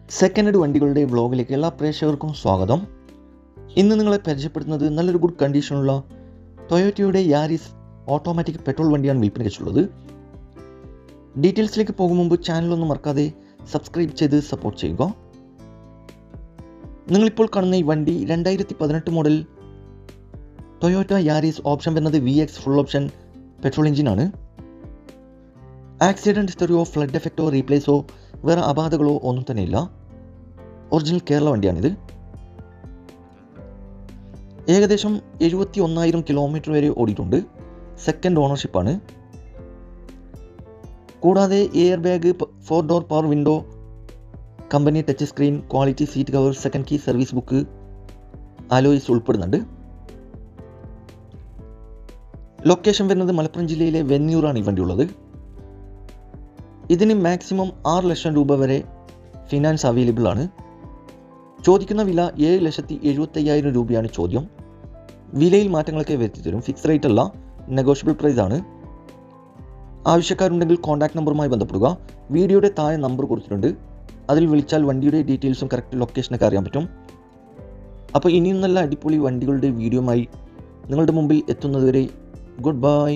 Second hand വണ്ടികളുടെ വ്ളോഗിലേക്ക് എല്ലാ പ്രേക്ഷകർക്കും സ്വാഗതം. ഇന്ന് നിങ്ങളെ പരിചയപ്പെടുത്തുന്നത് നല്ലൊരു ഗുഡ് കണ്ടീഷനുള്ള ടൊയോറ്റയുടെ യാരിസ് ഓട്ടോമാറ്റിക് പെട്രോൾ വണ്ടിയാണ് വിൽപ്പനയ്ക്കുള്ളത്. ഡീറ്റെയിൽസിലേക്ക് പോകും മുമ്പ് ചാനലൊന്നും മറക്കാതെ സബ്സ്ക്രൈബ് ചെയ്ത് സപ്പോർട്ട് ചെയ്യുക. നിങ്ങളിപ്പോൾ കാണുന്ന ഈ വണ്ടി 2018 മോഡൽ ടൊയോറ്റ യാരിസ്. ഓപ്ഷൻ വരുന്നത് VX ഫുൾ ഓപ്ഷൻ പെട്രോൾ എഞ്ചിനാണ്. ആക്സിഡൻറ്റ് ഹിസ്റ്ററിയോ ഫ്ലഡ് എഫക്റ്റോ റീപ്ലേസോ വേറെ അപാധകളോ ഒന്നും തന്നെ ഇല്ല. ഒറിജിനൽ കേരള വണ്ടിയാണിത്. ഏകദേശം 71,000 കിലോമീറ്റർ വരെ ഓടിയിട്ടുണ്ട്. സെക്കൻഡ് ഓണർഷിപ്പാണ്. കൂടാതെ air bag, 4 door power window, company touch screen, quality seat cover, second key, service book, alloys ഉൾപ്പെടുന്നുണ്ട്. ലൊക്കേഷൻ വരുന്നത് മലപ്പുറം ജില്ലയിലെ വെന്നൂറാണ് ഈ വണ്ടി ഉള്ളത്. ഇതിന് മാക്സിമം 6 ലക്ഷം രൂപ വരെ ഫിനാൻസ് അവൈലബിൾ ആണ്. ചോദിക്കുന്ന വില 7,75,000 രൂപയാണ് ചോദ്യം. വിലയിൽ മാറ്റങ്ങളൊക്കെ വരുത്തിത്തരും. ഫിക്സ് റേറ്റ് അല്ല, നെഗോഷ്യബിൾ പ്രൈസ് ആണ്. ആവശ്യക്കാരുണ്ടെങ്കിൽ കോൺടാക്ട് നമ്പറുമായി ബന്ധപ്പെടുക. വീഡിയോയുടെ താഴെ നമ്പർ കൊടുത്തിട്ടുണ്ട്. അതിൽ വിളിച്ചാൽ വണ്ടിയുടെ ഡീറ്റെയിൽസും കറക്റ്റ് ലൊക്കേഷനൊക്കെ അറിയാൻ പറ്റും. അപ്പോൾ ഇനിയും നല്ല അടിപൊളി വണ്ടികളുടെ വീഡിയോയുമായി നിങ്ങളുടെ മുമ്പിൽ എത്തുന്നതുവരെ ഗുഡ് ബൈ.